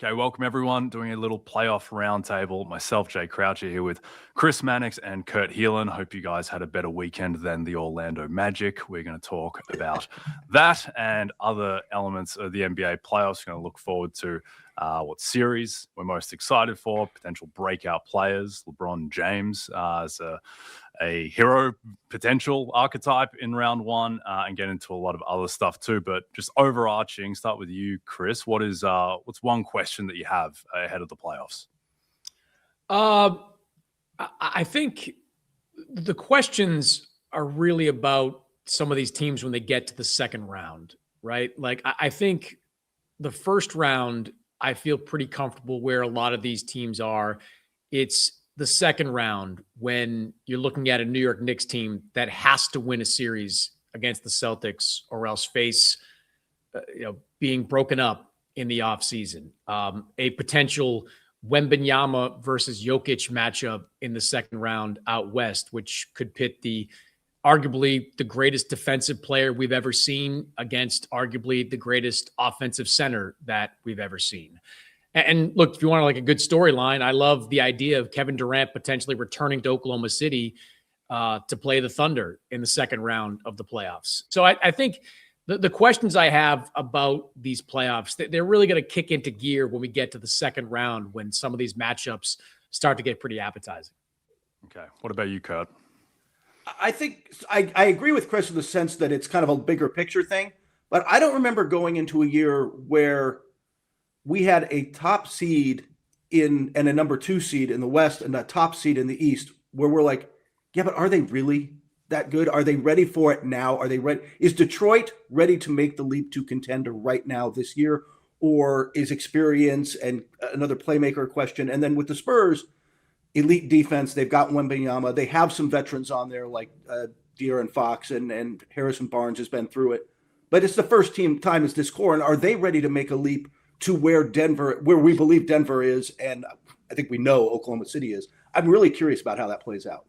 Okay, welcome everyone. Doing a little playoff roundtable. Myself, Jay Croucher, here with Chris Mannix and Kurt Helin. Hope you guys had a better weekend than the Orlando Magic. We're going to talk about that and other elements of the NBA playoffs. We're going to look forward to what series we're most excited for, potential breakout players, LeBron James as a hero potential archetype in round one, and get into a lot of other stuff too. But just overarching, start with you, Chris. What's one question that you have ahead of the playoffs? I think the questions are really about some of these teams when they get to the second round, right? Like I think the first round, I feel pretty comfortable where a lot of these teams are. It's the second round when you're looking at a New York Knicks team that has to win a series against the Celtics or else face, being broken up in the offseason. A potential Wembanyama versus Jokic matchup in the second round out west, which could pit arguably the greatest defensive player we've ever seen against arguably the greatest offensive center that we've ever seen. And look, if you want like a good storyline, I love the idea of Kevin Durant potentially returning to Oklahoma City to play the Thunder in the second round of the playoffs. So I think the questions I have about these playoffs, they're really going to kick into gear when we get to the second round, when some of these matchups start to get pretty appetizing. Okay. What about you, Kurt? I think I agree with Chris in the sense that it's kind of a bigger picture thing, but I don't remember going into a year where we had a top seed and a number 2 seed in the West and a top seed in the East where we're like, yeah, but are they really that good? Are they ready for it now? Are they ready? Is Detroit ready to make the leap to contender right now this year? Or is experience and another playmaker question? And then with the Spurs, elite defense, they've got Wembanyama. They have some veterans on there like De'Aaron Fox and Harrison Barnes has been through it. But it's the first time as this core. And are they ready to make a leap to where we believe Denver is, and I think we know Oklahoma City is? I'm really curious about how that plays out.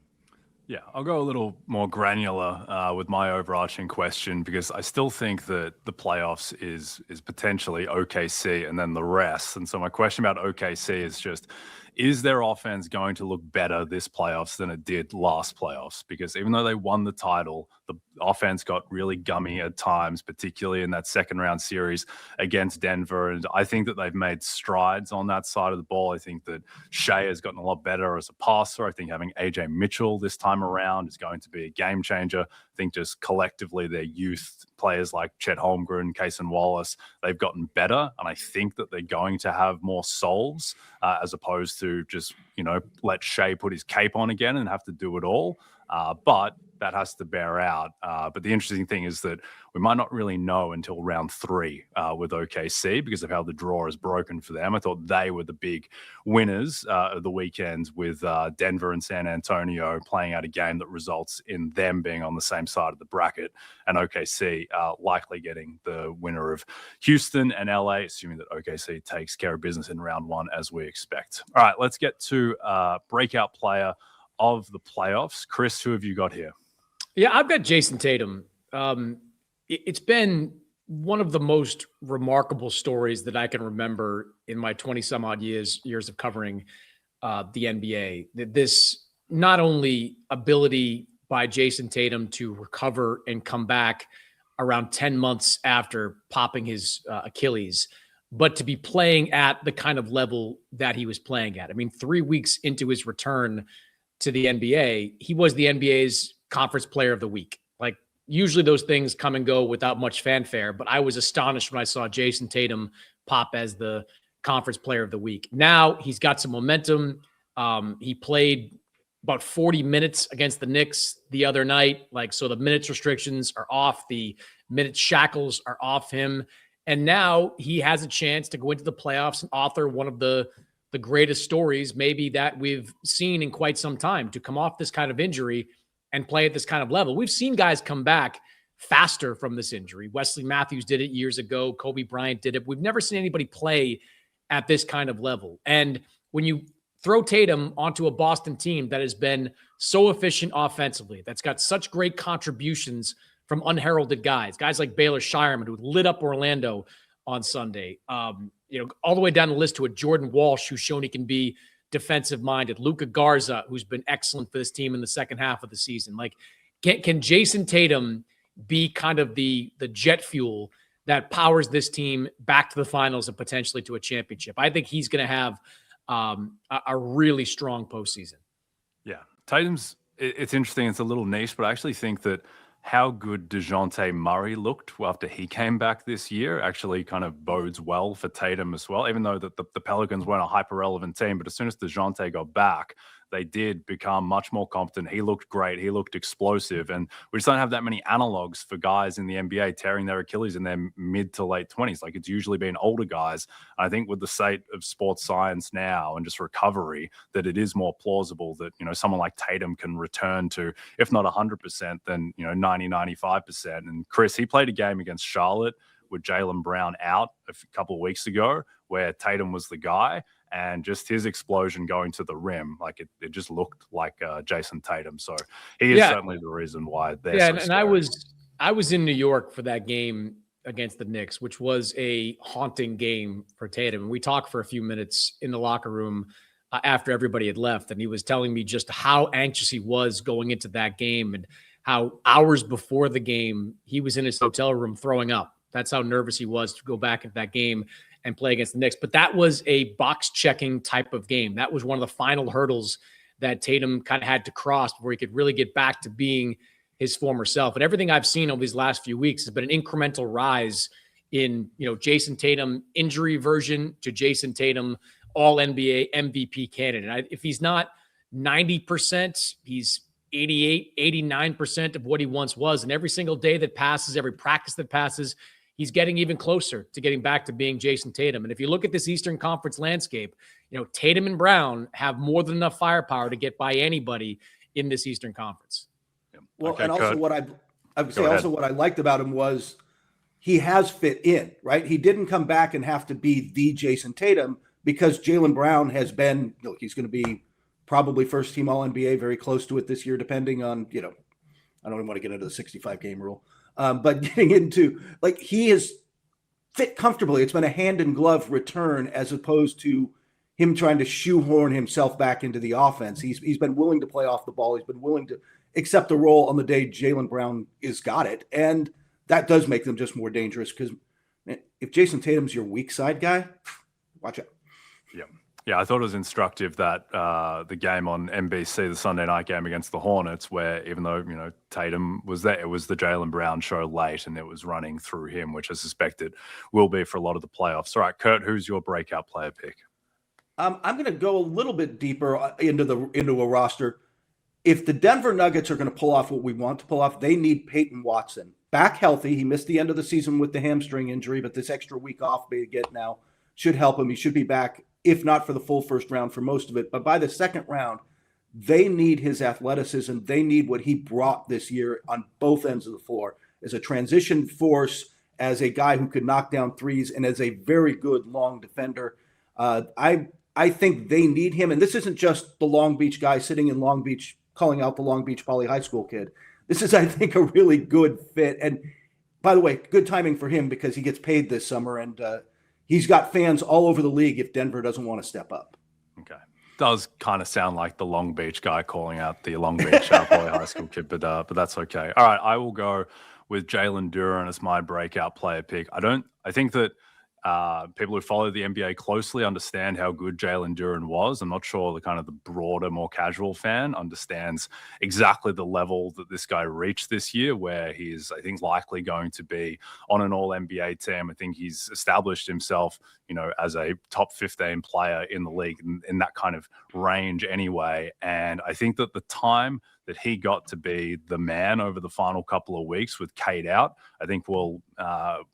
Yeah, I'll go a little more granular with my overarching question, because I still think that the playoffs is potentially OKC and then the rest. And so my question about OKC is just, is their offense going to look better this playoffs than it did last playoffs? Because even though they won the title, the offense got really gummy at times, particularly in that second round series against Denver. And I think that they've made strides on that side of the ball. I think that Shea has gotten a lot better as a passer. I think having AJ Mitchell this time around is going to be a game changer. I think just collectively their youth players like Chet Holmgren, Cason Wallace, they've gotten better. And I think that they're going to have more souls as opposed to just, let Shea put his cape on again and have to do it all. But that has to bear out. But the interesting thing is that we might not really know until round 3 with OKC because of how the draw is broken for them. I thought they were the big winners of the weekend with Denver and San Antonio playing out a game that results in them being on the same side of the bracket, and OKC likely getting the winner of Houston and LA, assuming that OKC takes care of business in round 1 as we expect. All right, let's get to breakout player of the playoffs. Chris, who have you got here? Yeah, I've got Jason Tatum. It's been one of the most remarkable stories that I can remember in my 20-some-odd years of covering the NBA. This not only ability by Jason Tatum to recover and come back around 10 months after popping his Achilles, but to be playing at the kind of level that he was playing at. I mean, 3 weeks into his return to the NBA, he was the NBA's Conference Player of the Week. Like, usually those things come and go without much fanfare, but I was astonished when I saw Jason Tatum pop as the Conference Player of the Week. Now he's got some momentum. He played about 40 minutes against the Knicks the other night. So the minutes restrictions are off. The minutes shackles are off him. And now he has a chance to go into the playoffs and author one of the greatest stories maybe that we've seen in quite some time, to come off this kind of injury and play at this kind of level. We've seen guys come back faster from this injury. Wesley Matthews did it years ago. Kobe Bryant did it. We've never seen anybody play at this kind of level. And when you throw Tatum onto a Boston team that has been so efficient offensively, that's got such great contributions from unheralded guys like Baylor Shireman, who lit up Orlando on Sunday. all the way down the list to a Jordan Walsh who's shown he can be defensive minded, Luka Garza, who's been excellent for this team in the second half of the season. Like, can Jason Tatum be kind of the jet fuel that powers this team back to the finals and potentially to a championship? I think he's going to have a really strong postseason. Yeah. Tatum's, it's interesting. It's a little niche, but I actually think that how good DeJounte Murray looked after he came back this year actually kind of bodes well for Tatum as well, even though the Pelicans weren't a hyper-relevant team. But as soon as DeJounte got back, they did become much more competent. He looked great. He looked explosive. And we just don't have that many analogs for guys in the NBA tearing their Achilles in their mid to late 20s. Like, it's usually been older guys. I think with the state of sports science now and just recovery, that it is more plausible that, someone like Tatum can return to, if not 100%, then, 90, 95%. And Chris, he played a game against Charlotte with Jaylen Brown out a couple of weeks ago where Tatum was the guy. And just his explosion going to the rim, like it just looked like Jason Tatum. So he is certainly the reason why they're so and scary. I was in New York for that game against the Knicks, which was a haunting game for Tatum. And we talked for a few minutes in the locker room after everybody had left, and he was telling me just how anxious he was going into that game and how hours before the game he was in his hotel room throwing up. That's how nervous he was to go back into that game and play against the Knicks. But that was a box-checking type of game. That was one of the final hurdles that Tatum kind of had to cross before he could really get back to being his former self. And everything I've seen over these last few weeks has been an incremental rise in, Jason Tatum injury version to Jason Tatum all-NBA MVP candidate. If he's not 90%, he's 88, 89% of what he once was. And every single day that passes, every practice that passes, he's getting even closer to getting back to being Jason Tatum. And if you look at this Eastern Conference landscape, Tatum and Brown have more than enough firepower to get by anybody in this Eastern Conference. Well, Okay, and also Kurt. what I liked about him was he has fit in, right? He didn't come back and have to be the Jason Tatum because Jaylen Brown has been, he's going to be probably first team All-NBA, very close to it this year, depending on, I don't even want to get into the 65 game rule. But getting into, he has fit comfortably. It's been a hand in glove return as opposed to him trying to shoehorn himself back into the offense. He's been willing to play off the ball. He's been willing to accept the role on the day Jaylen Brown is got it. And that does make them just more dangerous because if Jason Tatum's your weak side guy, watch out. Yeah, I thought it was instructive that the game on NBC, the Sunday night game against the Hornets, where even though, Tatum was there, it was the Jaylen Brown show late and it was running through him, which I suspect it will be for a lot of the playoffs. All right, Kurt, who's your breakout player pick? I'm going to go a little bit deeper into a roster. If the Denver Nuggets are going to pull off what we want to pull off, they need Peyton Watson back healthy. He missed the end of the season with the hamstring injury, but this extra week off they get now should help him. He should be back, if not for the full first round, for most of it. But by the second round, they need his athleticism. They need what he brought this year on both ends of the floor as a transition force, as a guy who could knock down threes, and as a very good long defender. I think they need him. And this isn't just the Long Beach guy sitting in Long Beach calling out the Long Beach Poly High School kid. This is, I think, a really good fit. And by the way, good timing for him because he gets paid this summer, and he's got fans all over the league if Denver doesn't want to step up. Okay. Does kind of sound like the Long Beach guy calling out the Long Beach Poly High School kid, but that's okay. All right, I will go with Jalen Duren as my breakout player pick. I think that people who follow the NBA closely understand how good Jalen Duren was. I'm not sure the broader, more casual fan understands exactly the level that this guy reached this year, where he is, I think, likely going to be on an all-NBA team. I think he's established himself, as a top 15 player in the league in that kind of range anyway. And I think that the time that he got to be the man over the final couple of weeks with Cade out, I think will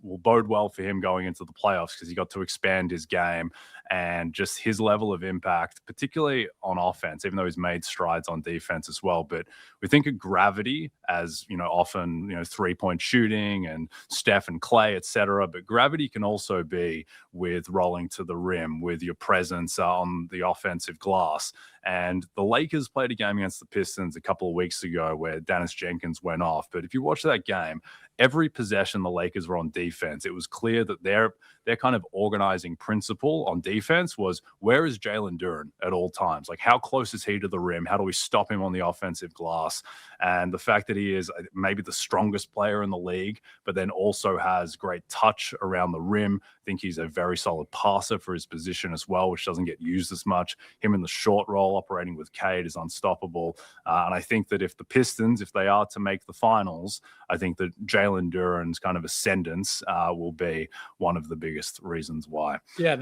bode well for him going into the playoffs because he got to expand his game and just his level of impact, particularly on offense, even though he's made strides on defense as well. But we think of gravity as, often, three-point shooting and Steph and Clay, et cetera. But gravity can also be with rolling to the rim, with your presence on the offensive glass. And the Lakers played a game against the Pistons a couple of weeks ago where Dennis Jenkins went off. But if you watch that game, every possession the Lakers were on defense, it was clear that their kind of organizing principle on defense was, where is Jalen Duren at all times? Like, how close is he to the rim? How do we stop him on the offensive glass? And the fact that he is maybe the strongest player in the league, but then also has great touch around the rim. I think he's a very solid passer for his position as well, which doesn't get used as much. Him in the short roll operating with Cade is unstoppable. And I think that if the Pistons, if they are to make the finals, I think that Jalen Duren's kind of ascendance will be one of the biggest reasons why. Yeah,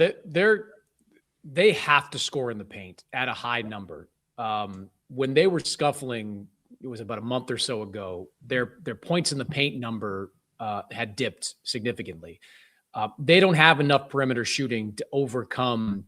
they have to score in the paint at a high number. When they were scuffling, it was about a month or so ago, their points in the paint number had dipped significantly. They don't have enough perimeter shooting to overcome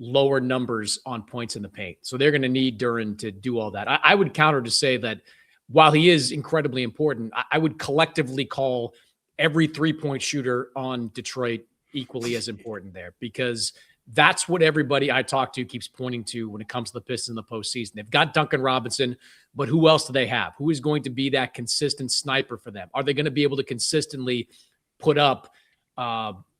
lower numbers on points in the paint. So they're going to need Duren to do all that. I would counter to say that while he is incredibly important, I would collectively call every three-point shooter on Detroit equally as important there, because that's what everybody I talk to keeps pointing to when it comes to the Pistons in the postseason. They've got Duncan Robinson, but who else do they have? Who is going to be that consistent sniper for them? Are they going to be able to consistently put up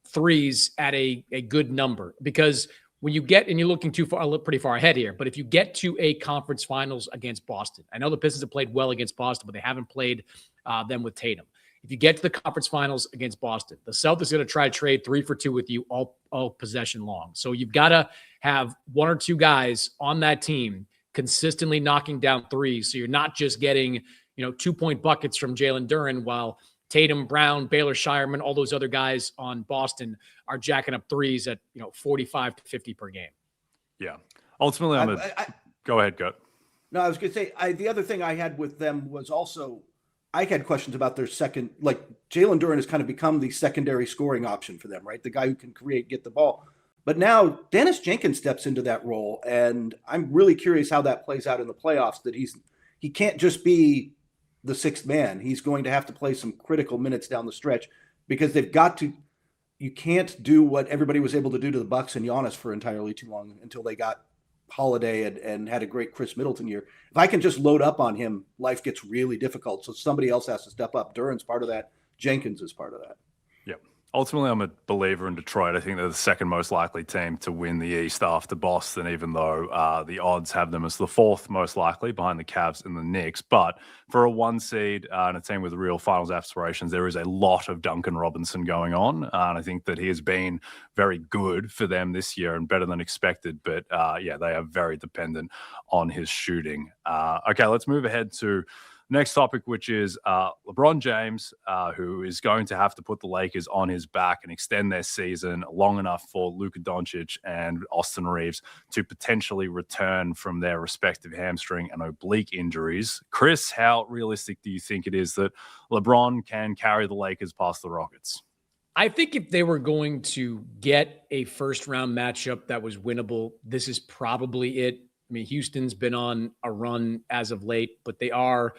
threes at a good number? Because when you get, and you're looking pretty far ahead here, but if you get to a conference finals against Boston, I know the Pistons have played well against Boston, but they haven't played them with Tatum. If you get to the conference finals against Boston, the Celtics are going to try to trade 3 for 2 with you all possession long. So you've got to have one or two guys on that team consistently knocking down threes. So you're not just getting, 2-point buckets from Jalen Duren while Tatum, Brown, Baylor, Shireman, all those other guys on Boston are jacking up threes at 45 to 50 per game. Yeah. Ultimately, go ahead, Kurt. No, I was going to say, the other thing I had with them was also, I had questions about their second, like Jalen Duren has kind of become the secondary scoring option for them, right? The guy who can get the ball. But now Dennis Jenkins steps into that role, and I'm really curious how that plays out in the playoffs, that he can't just be the sixth man. He's going to have to play some critical minutes down the stretch, because you can't do what everybody was able to do to the Bucks and Giannis for entirely too long until they got Holiday and had a great Chris Middleton year. If I can just load up on him, life gets really difficult. So somebody else has to step up. Duren's part of that. Jenkins is part of that. Yep. Ultimately, I'm a believer in Detroit. I think they're the second most likely team to win the East after Boston, even though the odds have them as the fourth most likely behind the Cavs and the Knicks. But for a 1 seed and a team with real finals aspirations, there is a lot of Duncan Robinson going on. And I think that he has been very good for them this year and better than expected. But they are very dependent on his shooting. Okay, let's move ahead to next topic, which is LeBron James, who is going to have to put the Lakers on his back and extend their season long enough for Luka Doncic and Austin Reeves to potentially return from their respective hamstring and oblique injuries. Chris, how realistic do you think it is that LeBron can carry the Lakers past the Rockets? I think if they were going to get a first-round matchup that was winnable, this is probably it. I mean, Houston's been on a run as of late, but they are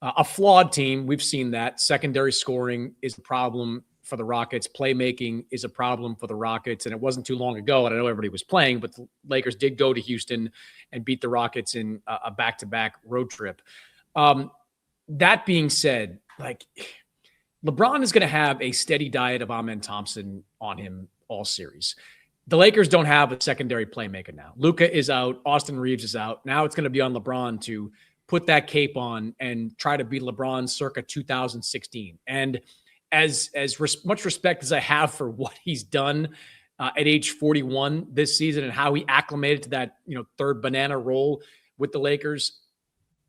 a flawed team. We've seen that. Secondary scoring is a problem for the Rockets. Playmaking is a problem for the Rockets. And it wasn't too long ago, and I know everybody was playing, but the Lakers did go to Houston and beat the Rockets in a back-to-back road trip. That being said, LeBron is going to have a steady diet of Amen Thompson on him all series. The Lakers don't have a secondary playmaker now. Luka is out. Austin Reeves is out. Now it's going to be on LeBron to put that cape on and try to beat LeBron circa 2016. And as much respect as I have for what he's done at age 41 this season and how he acclimated to that, third banana role with the Lakers,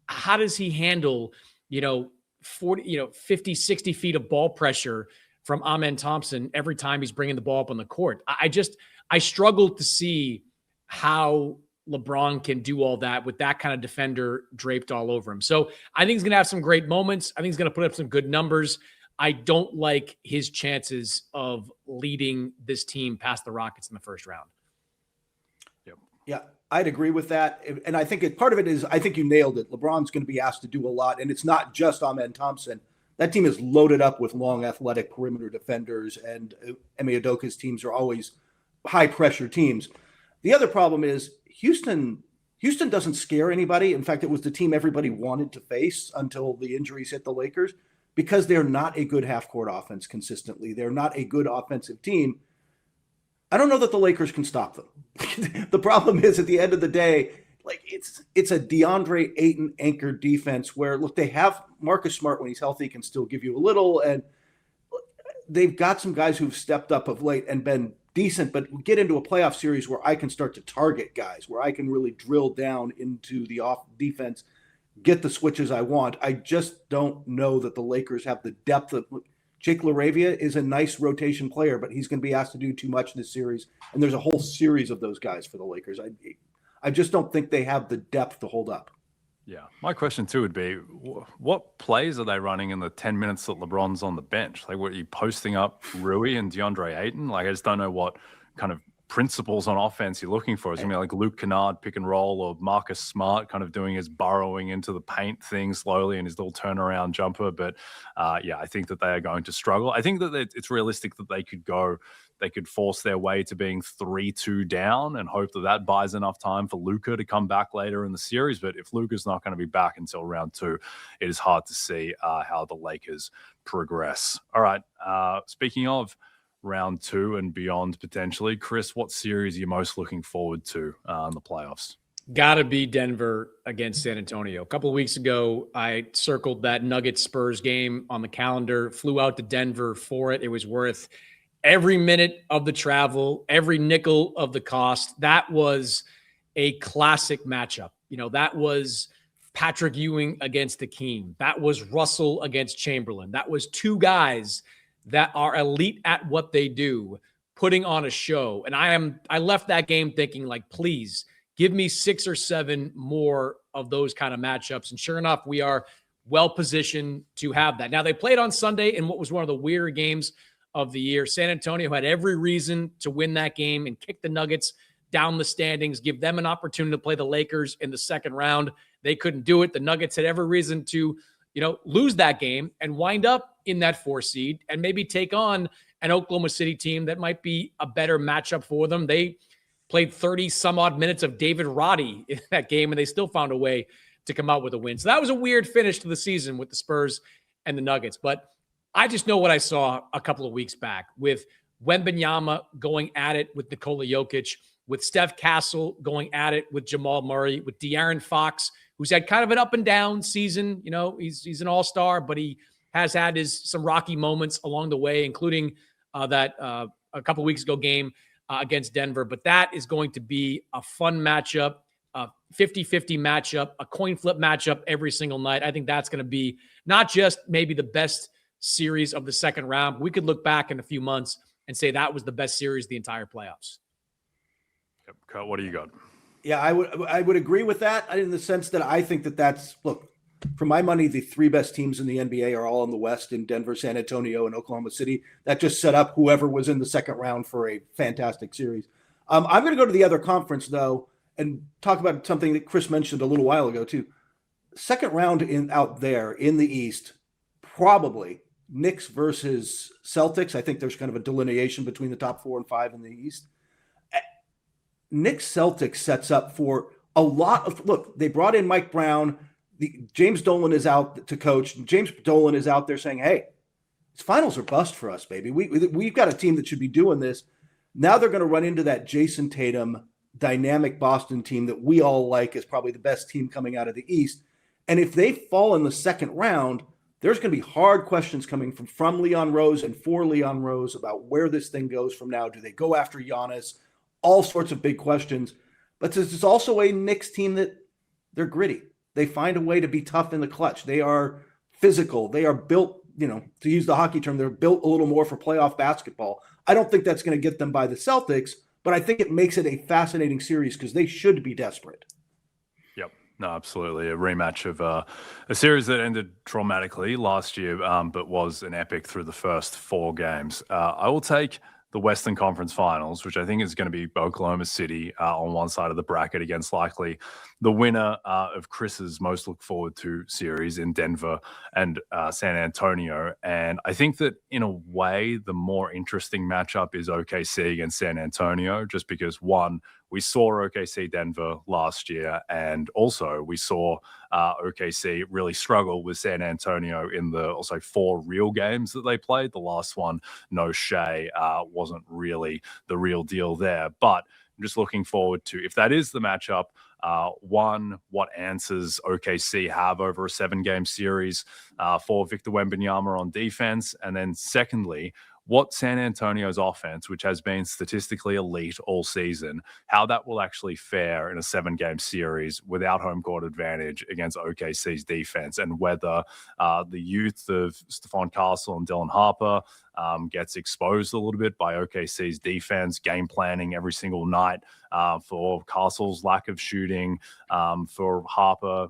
how does he handle, 50, 60 feet of ball pressure from Amen Thompson every time he's bringing the ball up on the court? I struggle to see how LeBron can do all that with that kind of defender draped all over him. So I think he's going to have some great moments. I think he's going to put up some good numbers. I don't like his chances of leading this team past the Rockets in the first round. Yep. Yeah, I'd agree with that. And I think part of it is, I think you nailed it. LeBron's going to be asked to do a lot. And it's not just Amen Thompson. That team is loaded up with long, athletic perimeter defenders. And Ime Udoka's teams are always high-pressure teams. The other problem is Houston doesn't scare anybody. In fact, it was the team everybody wanted to face until the injuries hit the Lakers. because they're not a good half-court offense consistently. They're not a good offensive team. I don't know that the Lakers can stop them. The problem is, at the end of the day, like it's a DeAndre Ayton anchored defense where, look, they have Marcus Smart when he's healthy can still give you a little, and they've got some guys who've stepped up of late and been decent, but get into a playoff series where I can start to target guys, where I can really drill down into the off defense, get the switches I want. I just don't know that the Lakers have the depth of Jake LaRavia is a nice rotation player, but he's going to be asked to do too much this series. And there's a whole series of those guys for the Lakers. I just don't think they have the depth to hold up. Yeah. My question too would be, what plays are they running in the 10 minutes that LeBron's on the bench? Like, what are you posting up Rui and DeAndre Ayton? Like, I just don't know what kind of principles on offense you're looking for. It's going to be like Luke Kennard pick and roll, or Marcus Smart kind of doing his burrowing into the paint thing slowly and his little turnaround jumper. But yeah, I think that they are going to struggle. I think that it's realistic that they could force their way to being 3-2 down and hope that that buys enough time for Luka to come back later in the series. But if Luka's not going to be back until round 2, it is hard to see how the Lakers progress. All right. Speaking of round 2 and beyond, potentially, Chris, what series are you most looking forward to in the playoffs? Gotta be Denver against San Antonio. A couple of weeks ago, I circled that Nuggets-Spurs game on the calendar, flew out to Denver for it. It was worth every minute of the travel, every nickel of the cost. That was a classic matchup. You know, that was Patrick Ewing against Hakeem. That was Russell against Chamberlain. That was two guys that are elite at what they do, putting on a show. And I left that game thinking, like, please give me 6 or 7 more of those kind of matchups. And sure enough, we are well positioned to have that. Now, they played on Sunday in what was one of the weirder games of the year. San Antonio had every reason to win that game and kick the Nuggets down the standings, give them an opportunity to play the Lakers in the second round. They couldn't do it. The Nuggets had every reason to, lose that game and wind up in that 4 seed and maybe take on an Oklahoma City team that might be a better matchup for them. They played 30 some odd minutes of David Roddy in that game, and they still found a way to come out with a win. So that was a weird finish to the season with the Spurs and the Nuggets. But I just know what I saw a couple of weeks back with Wembanyama going at it with Nikola Jokic, with Steph Castle going at it with Jamal Murray, with De'Aaron Fox, who's had kind of an up and down season. He's an all-star, but he has had some rocky moments along the way, including that a couple weeks ago game against Denver. But that is going to be a fun matchup, a 50-50 matchup, a coin flip matchup every single night. I think that's going to be not just maybe the best series of the second round. We could look back in a few months and say that was the best series of the entire playoffs. Yep. Kurt, what do you got? Yeah, I would agree with that in the sense that I think that's, look, for my money, the 3 best teams in the NBA are all in the West, in Denver, San Antonio, and Oklahoma City. That just set up whoever was in the second round for a fantastic series. I'm going to go to the other conference, though, and talk about something that Chris mentioned a little while ago, too. Second round out there in the East, probably Knicks versus Celtics. I think there's kind of a delineation between the top 4 and 5 in the East. Knicks Celtics sets up for a lot of, look, they brought in Mike Brown. James Dolan is out to coach. James Dolan is out there saying, hey, these finals are bust for us, baby. We've got a team that should be doing this. Now they're going to run into that Jason Tatum dynamic Boston team that we all like as probably the best team coming out of the East. And if they fall in the second round, there's going to be hard questions coming from Leon Rose and for Leon Rose about where this thing goes from now. Do they go after Giannis? All sorts of big questions. But it's also a Knicks team that they're gritty. They find a way to be tough in the clutch. They are physical. They are built, to use the hockey term, they're built a little more for playoff basketball. I don't think that's going to get them by the Celtics, but I think it makes it a fascinating series because they should be desperate. Yep. No, absolutely. A rematch of a series that ended traumatically last year, but was an epic through the first 4 games. I will take the Western Conference Finals, which I think is going to be Oklahoma City on one side of the bracket against likely the winner of Chris's most look forward to series in Denver and San Antonio. And I think that in a way, the more interesting matchup is OKC against San Antonio, just because, one, we saw OKC Denver last year, and also we saw OKC really struggled with San Antonio in the also 4 real games that they played. The last one, no Shea, wasn't really the real deal there. But I'm just looking forward to, if that is the matchup, one, what answers OKC have over a 7-game series for Victor Wembanyama on defense. And then secondly, what San Antonio's offense, which has been statistically elite all season, how that will actually fare in a 7-game series without home court advantage against OKC's defense, and whether the youth of Stephon Castle and Dylan Harper gets exposed a little bit by OKC's defense, game planning every single night for Castle's lack of shooting, for Harper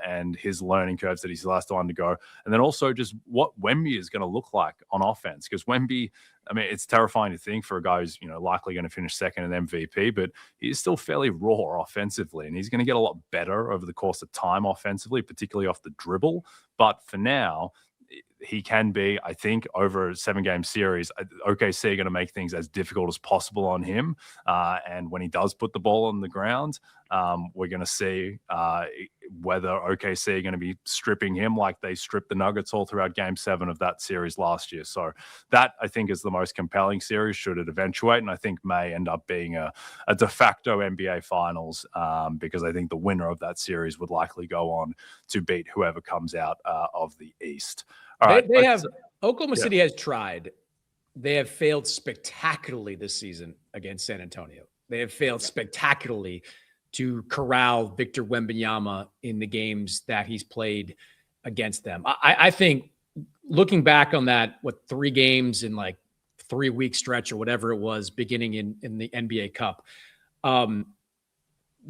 and his learning curves that he's last to undergo, and then also just what Wemby is going to look like on offense. Because Wemby, I mean, it's terrifying to think for a guy who's, likely going to finish second in MVP, but he's still fairly raw offensively, and he's going to get a lot better over the course of time offensively, particularly off the dribble. But for now, he can be, I think, over a 7-game series, OKC are going to make things as difficult as possible on him. And when he does put the ball on the ground, we're going to see whether OKC are going to be stripping him like they stripped the Nuggets all throughout Game 7 of that series last year. So that, I think, is the most compelling series should it eventuate, and I think may end up being a de facto NBA Finals, because I think the winner of that series would likely go on to beat whoever comes out of the East. All right, Oklahoma City has tried. They have failed spectacularly this season against San Antonio. They have failed spectacularly to corral Victor Wembanyama in the games that he's played against them. I think looking back on that, 3 games in like 3-week stretch or whatever it was beginning in the NBA Cup, the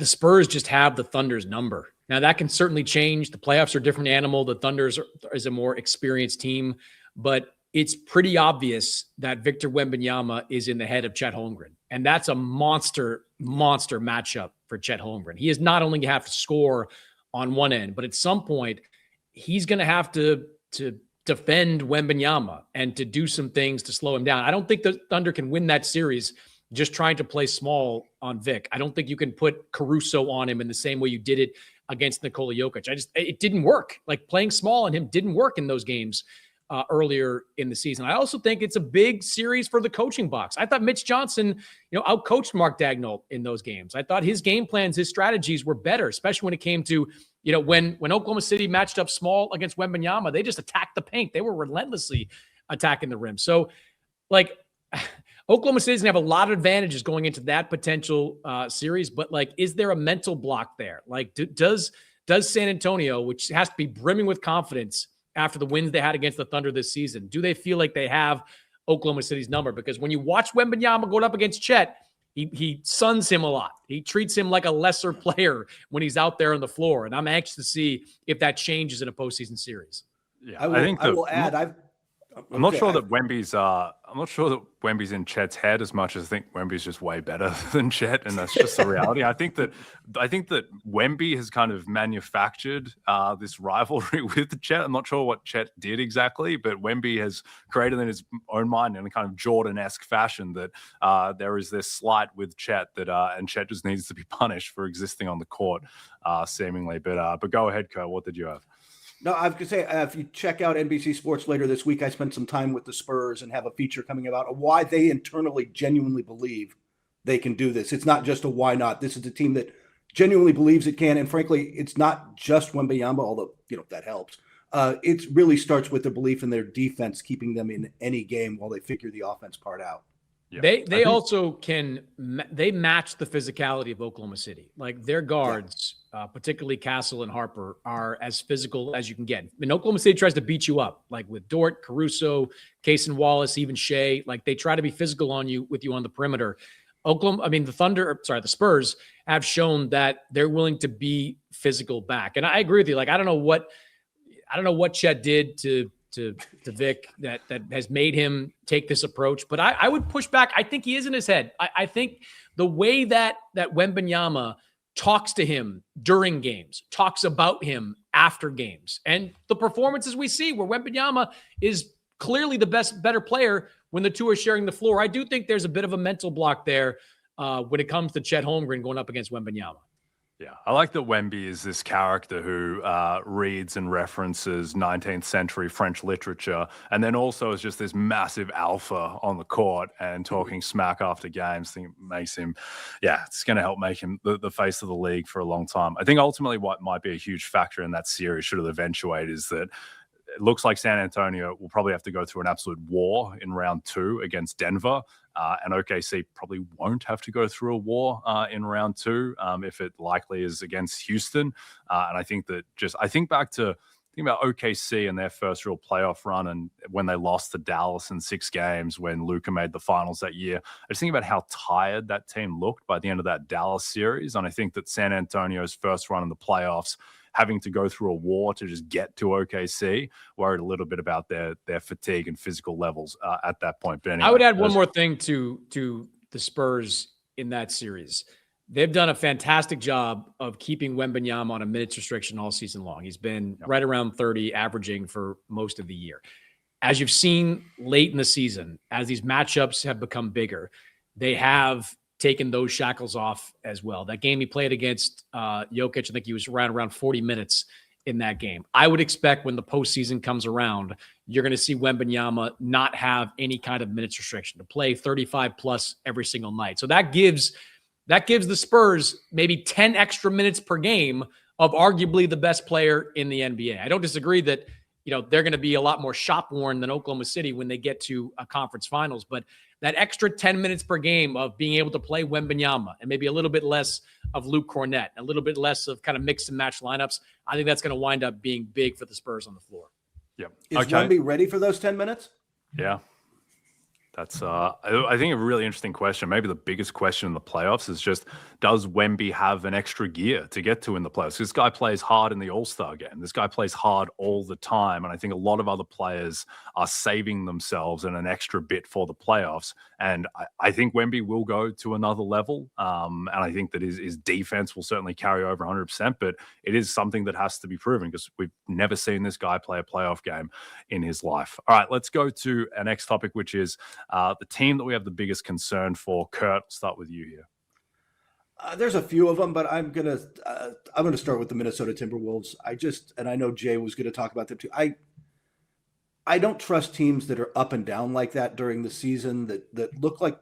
Spurs just have the Thunder's number. Now, that can certainly change. The playoffs are a different animal. The Thunder is a more experienced team, but it's pretty obvious that Victor Wembanyama is in the head of Chet Holmgren, and that's a monster matchup for Chet Holmgren. He is not only going to have to score on one end, but at some point, he's going to have to defend Wembanyama and to do some things to slow him down. I don't think the Thunder can win that series just trying to play small on Vic. I don't think you can put Caruso on him in the same way you did it against Nikola Jokic. It didn't work. Like, playing small on him didn't work in those games earlier in the season. I also think it's a big series for the coaching box. I thought Mitch Johnson, outcoached Mark Daigneault in those games. I thought his game plans, his strategies were better, especially when it came to, when Oklahoma City matched up small against Wembanyama, they just attacked the paint. They were relentlessly attacking the rim. So, Oklahoma City's going to have a lot of advantages going into that potential series, but is there a mental block there? Does San Antonio, which has to be brimming with confidence after the wins they had against the Thunder this season, do they feel like they have Oklahoma City's number? Because when you watch Wembanyama going up against Chet, he suns him a lot. He treats him like a lesser player when he's out there on the floor, and I'm anxious to see if that changes in a postseason series. Yeah, I will add. I'm not sure that Wemby's in Chet's head as much as I think Wemby's just way better than Chet, and that's just the reality. I think that Wemby has kind of manufactured this rivalry with Chet. I'm not sure what Chet did exactly, but Wemby has created in his own mind in a kind of Jordan-esque fashion that there is this slight with Chet that and Chet just needs to be punished for existing on the court, seemingly. But go ahead, Kurt. What did you have? No, I was going to say, if you check out NBC Sports later this week, I spent some time with the Spurs and have a feature coming about why they internally genuinely believe they can do this. It's not just a why not. This is a team that genuinely believes it can. And frankly, it's not just Wembanyama, although, that helps. It really starts with the belief in their defense, keeping them in any game while they figure the offense part out. Yeah. They also can match the physicality of Oklahoma City. Like, their guards, particularly Castle and Harper, are as physical as you can get. And Oklahoma City tries to beat you up, like with Dort, Caruso, Case and Wallace, even Shea. Like, they try to be physical on you on the perimeter. The Spurs have shown that they're willing to be physical back. And I agree with you. Like, I don't know what Chet did to Vic that has made him take this approach, but I would push back. I think he is in his head. I think the way that Wembanyama talks to him during games, talks about him after games, and the performances we see where Wembanyama is clearly the better player when the two are sharing the floor. I do think there's a bit of a mental block there when it comes to Chet Holmgren going up against Wembanyama. Yeah, I like that Wemby is this character who reads and references 19th century French literature, and then also is just this massive alpha on the court and talking smack after games. I think it makes him, it's going to help make him the face of the league for a long time. I think ultimately what might be a huge factor in that series, should it eventuate, is that it looks like San Antonio will probably have to go through an absolute war in round 2 against Denver. And OKC probably won't have to go through a war in round 2 if it likely is against Houston. And I think that I think about OKC and their first real playoff run and when they lost to Dallas in 6 games when Luka made the finals that year. I just think about how tired that team looked by the end of that Dallas series. And I think that San Antonio's first run in the playoffs, having to go through a war to just get to OKC, worried a little bit about their fatigue and physical levels at that point. But anyway, I would add one more thing to the Spurs in that series. They've done a fantastic job of keeping Wembanyama on a minutes restriction all season long. He's been right around 30, averaging for most of the year. As you've seen late in the season, as these matchups have become bigger, they have taken those shackles off as well. That game he played against Jokic, I think he was around 40 minutes in that game. I would expect when the postseason comes around, you're going to see Wembanyama not have any kind of minutes restriction, to play 35 plus every single night. So that gives the Spurs maybe 10 extra minutes per game of arguably the best player in the NBA. I don't disagree that they're going to be a lot more shop worn than Oklahoma City when they get to a conference finals, but that extra 10 minutes per game of being able to play Wembanyama and maybe a little bit less of Luke Cornett, a little bit less of kind of mix and match lineups, I think that's going to wind up being big for the Spurs on the floor. Yep. Is Wemby ready for those 10 minutes? Yeah. That's, I think, a really interesting question. Maybe the biggest question in the playoffs is just, does Wemby have an extra gear to get to in the playoffs? This guy plays hard in the All-Star game. This guy plays hard all the time. And I think a lot of other players are saving themselves in an extra bit for the playoffs. And I think Wemby will go to another level. And I think that his defense will certainly carry over 100%. But it is something that has to be proven because we've never seen this guy play a playoff game in his life. All right, let's go to our next topic, which is the team that we have the biggest concern for. Kurt, I'll start with you here. There's a few of them, but I'm gonna start with the Minnesota Timberwolves. And I know Jay was going to talk about them too. I don't trust teams that are up and down like that during the season that look like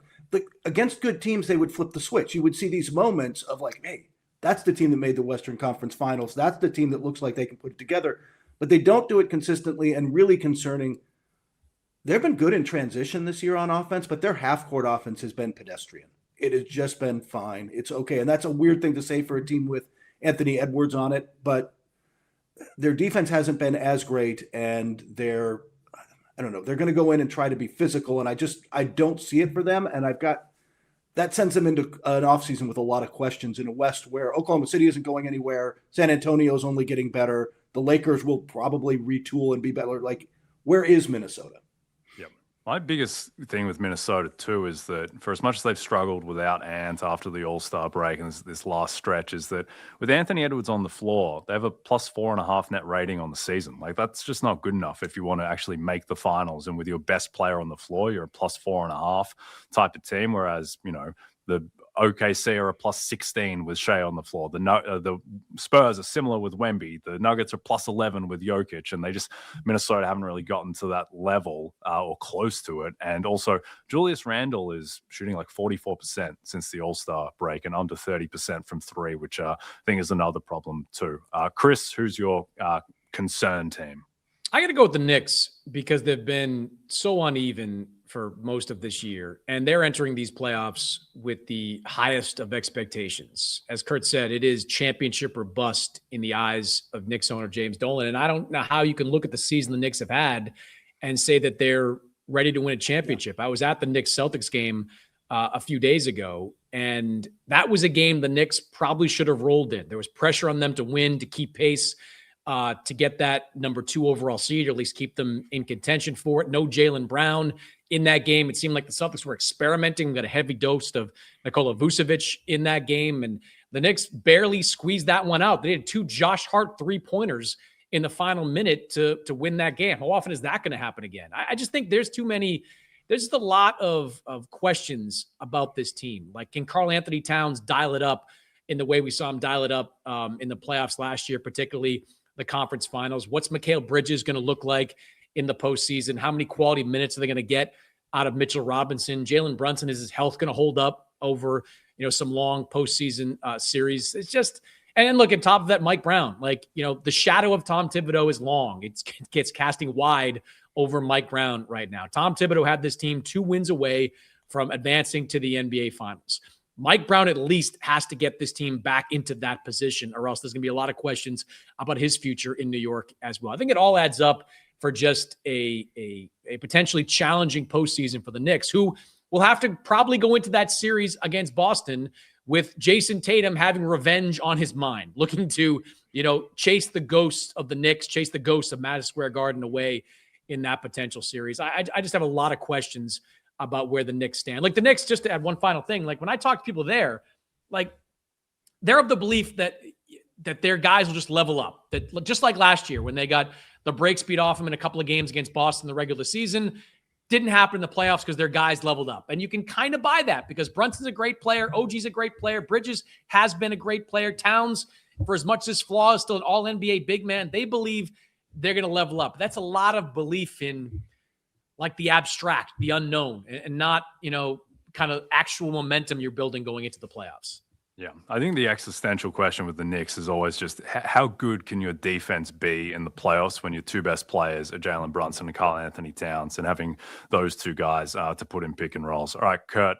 against good teams they would flip the switch. You would see these moments of like, hey, that's the team that made the Western Conference Finals. That's the team that looks like they can put it together, but they don't do it consistently. And really concerning, they've been good in transition this year on offense, but their half-court offense has been pedestrian. It has just been fine. It's okay. And that's a weird thing to say for a team with Anthony Edwards on it, but their defense hasn't been as great, and they're going to go in and try to be physical, and I don't see it for them, and that sends them into an offseason with a lot of questions in a West where Oklahoma City isn't going anywhere, San Antonio is only getting better, the Lakers will probably retool and be better. Like, where is Minnesota? My biggest thing with Minnesota, too, is that for as much as they've struggled without Ant after the All-Star break and this last stretch, is that with Anthony Edwards on the floor, they have a plus 4.5 net rating on the season. Like, that's just not good enough if you want to actually make the finals. And with your best player on the floor, you're a plus 4.5 type of team, whereas, the OKC are a plus 16 with Shea on the floor. The Spurs are similar with Wemby. The Nuggets are plus 11 with Jokic, and Minnesota haven't really gotten to that level or close to it. And also, Julius Randle is shooting like 44% since the All-Star break and under 30% from three, which I think is another problem too. Chris, who's your concern team? I got to go with the Knicks because they've been so uneven for most of this year, and they're entering these playoffs with the highest of expectations. As Kurt said, it is championship or bust in the eyes of Knicks owner James Dolan, and I don't know how you can look at the season the Knicks have had and say that they're ready to win a championship. I was at the Knicks-Celtics game a few days ago, and that was a game the Knicks probably should have rolled in. There was pressure on them to win, to keep pace, to get that number 2 overall seed, or at least keep them in contention for it. No Jaylen Brown in that game. It seemed like the Celtics were experimenting. We got a heavy dose of Nikola Vucevic in that game, and the Knicks barely squeezed that one out. They had 2 Josh Hart 3-pointers in the final minute to win that game. How often is that going to happen again? I just think there's just a lot of questions about this team. Like, can Karl Anthony Towns dial it up in the way we saw him dial it up in the playoffs last year, particularly the conference finals. What's Mikal Bridges going to look like in the postseason? How many quality minutes are they going to get out of Mitchell Robinson? Jalen Brunson, is his health going to hold up over, some long postseason series? It's just, and look, on top of that, Mike Brown, the shadow of Tom Thibodeau is long. It gets casting wide over Mike Brown right now. Tom Thibodeau had this team 2 wins away from advancing to the NBA Finals. Mike Brown at least has to get this team back into that position, or else there's going to be a lot of questions about his future in New York as well. I think it all adds up for just a potentially challenging postseason for the Knicks, who will have to probably go into that series against Boston with Jason Tatum having revenge on his mind, looking to, chase the ghosts of the Knicks, chase the ghosts of Madison Square Garden away in that potential series. I just have a lot of questions about where the Knicks stand. The Knicks, just to add one final thing, when I talk to people there, they're of the belief that their guys will just level up. That just like last year when they got the break speed off them in a couple of games against Boston in the regular season, didn't happen in the playoffs because their guys leveled up. And you can kind of buy that because Brunson's a great player. OG's a great player. Bridges has been a great player. Towns, for as much as flaw, is still an all-NBA big man. They believe they're going to level up. That's a lot of belief in the abstract, the unknown, and not, kind of actual momentum you're building going into the playoffs. Yeah, I think the existential question with the Knicks is always just how good can your defense be in the playoffs when your 2 best players are Jalen Brunson and Karl Anthony Towns, and having those 2 guys to put in pick and rolls. All right, Kurt,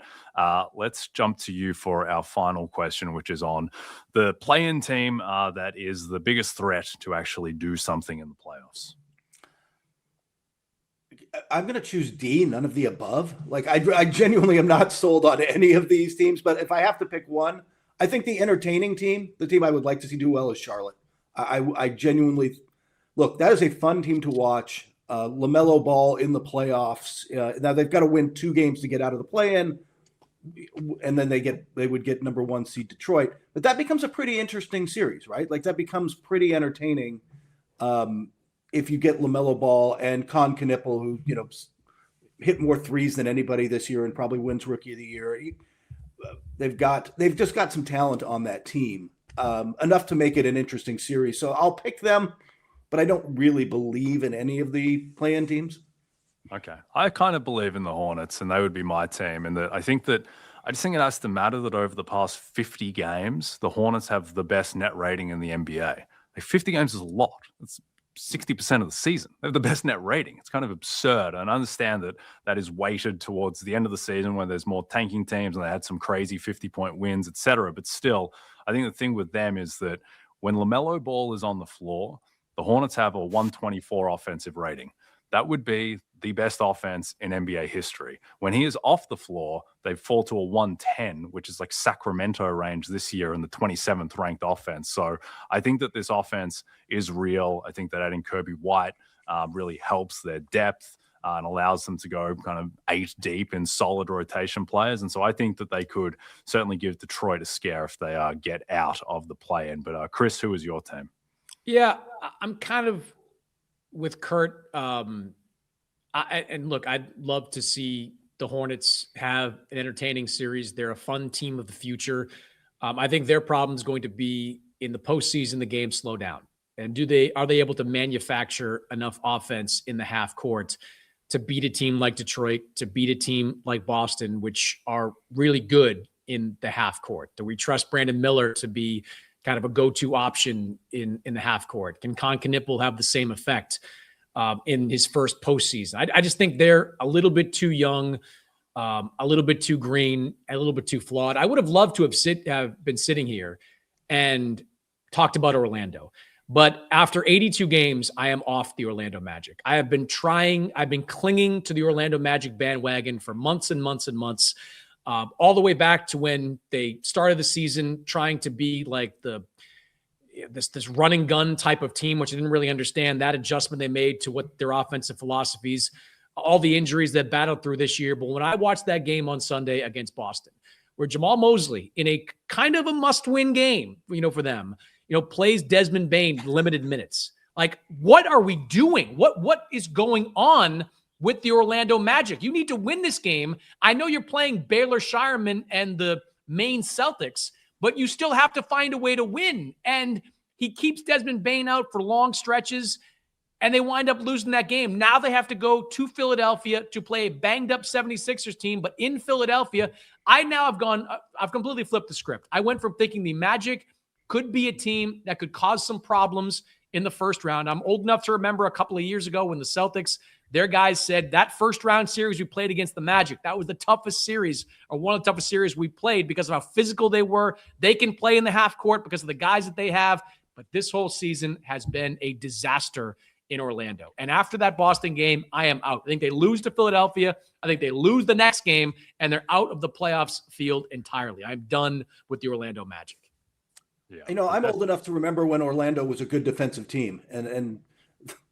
let's jump to you for our final question, which is on the play-in team that is the biggest threat to actually do something in the playoffs. I'm going to choose D, none of the above. I genuinely am not sold on any of these teams, but if I have to pick one, I think the entertaining team, the team I would like to see do well, is Charlotte. I genuinely look, that is a fun team to watch. LaMelo Ball in the playoffs. Now they've got to win 2 games to get out of the play-in, and then they would get number 1 seed Detroit. But that becomes a pretty interesting series, right? That becomes pretty entertaining. If you get LaMelo Ball and Con Knipple, who, hit more threes than anybody this year and probably wins Rookie of the Year. They've just got some talent on that team, enough to make it an interesting series. So I'll pick them, but I don't really believe in any of the play-in teams. Okay. I kind of believe in the Hornets, and they would be my team. And I just think it has to matter that over the past 50 games, the Hornets have the best net rating in the NBA. 50 games is a lot. It's 60% of the season. They have the best net rating. It's kind of absurd. And I understand that is weighted towards the end of the season when there's more tanking teams and they had some crazy 50-point wins, etc. But still, I think the thing with them is that when LaMelo Ball is on the floor, the Hornets have a 124 offensive rating. That would be the best offense in NBA history. When he is off the floor, they fall to a 110, which is like Sacramento range this year in the 27th ranked offense. So I think that this offense is real. I think that adding Kobe White really helps their depth and allows them to go kind of 8 deep in solid rotation players. And so I think that they could certainly give Detroit a scare if they get out of the play-in. But Chris, who is your team? Yeah, I'm kind of with Kurt. And look, I'd love to see the Hornets have an entertaining series. They're a fun team of the future. I think their problem is going to be in the postseason, the games slow down. And are they able to manufacture enough offense in the half court to beat a team like Detroit, to beat a team like Boston, which are really good in the half court? Do we trust Brandon Miller to be kind of a go-to option in the half court? Can Con Knipple have the same effect in his first postseason? I just think they're a little bit too young, a little bit too green, a little bit too flawed. I would have loved to have been sitting here and talked about Orlando. But after 82 games, I am off the Orlando Magic. I've been clinging to the Orlando Magic bandwagon for months and months and months, all the way back to when they started the season trying to be like this running gun type of team, which I didn't really understand that adjustment they made to what their offensive philosophies, all the injuries that battled through this year. But when I watched that game on Sunday against Boston, where Jamal Mosley, in a kind of a must-win game, for them, plays Desmond Bane limited minutes. Like, what are we doing? What is going on with the Orlando Magic? You need to win this game. I know you're playing Baylor Shireman and the Maine Celtics, but you still have to find a way to win. And he keeps Desmond Bane out for long stretches, and they wind up losing that game. Now they have to go to Philadelphia to play a banged-up 76ers team, but in Philadelphia, I've completely flipped the script. I went from thinking the Magic could be a team that could cause some problems in the first round. I'm old enough to remember a couple of years ago when the Celtics, their guys said that first round series we played against the Magic, that was the toughest series, or one of the toughest series we played because of how physical they were. They can play in the half court because of the guys that they have. But this whole season has been a disaster in Orlando. And after that Boston game, I am out. I think they lose to Philadelphia. I think they lose the next game, and they're out of the playoffs field entirely. I'm done with the Orlando Magic. Yeah, I'm old enough to remember when Orlando was a good defensive team. And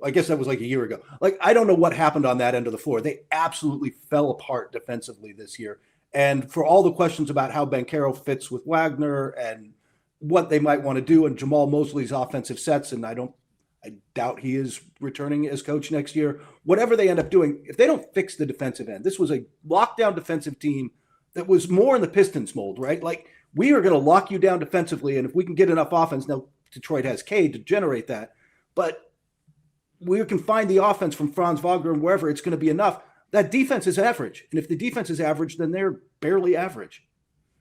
I guess that was like a year ago. Like, I don't know what happened on that end of the floor. They absolutely fell apart defensively this year. And for all the questions about how Banchero fits with Wagner and what they might want to do, and Jamal Mosley's offensive sets, and I doubt he is returning as coach next year. Whatever they end up doing, if they don't fix the defensive end, this was a lockdown defensive team that was more in the Pistons mold, right? Like, we are going to lock you down defensively, and if we can get enough offense, now Detroit has Cade to generate that, but we can find the offense from Franz Wagner and wherever, it's going to be enough. That defense is average, and if the defense is average, then they're barely average.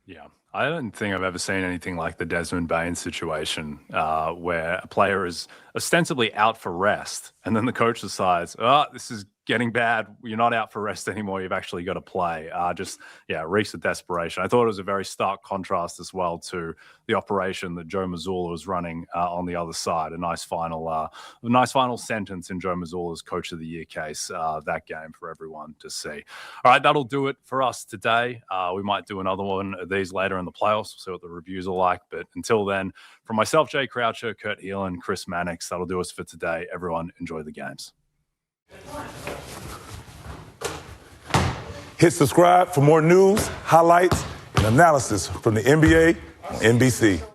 Yeah. I don't think I've ever seen anything like the Desmond Bane situation where a player is ostensibly out for rest, and then the coach decides, oh, this is getting bad. You're not out for rest anymore. You've actually got to play. Reeks of desperation. I thought it was a very stark contrast as well to the operation that Joe Mazzulla was running on the other side. A nice final sentence in Joe Mazzulla's Coach of the Year case that game for everyone to see. All right, that'll do it for us today. We might do another one of these later in the playoffs. We'll see what the reviews are like. But until then, from myself, Jay Croucher, Kurt Helin, Chris Mannix, that'll do us for today. Everyone, enjoy the games. Hit subscribe for more news, highlights, and analysis from the NBA on NBC.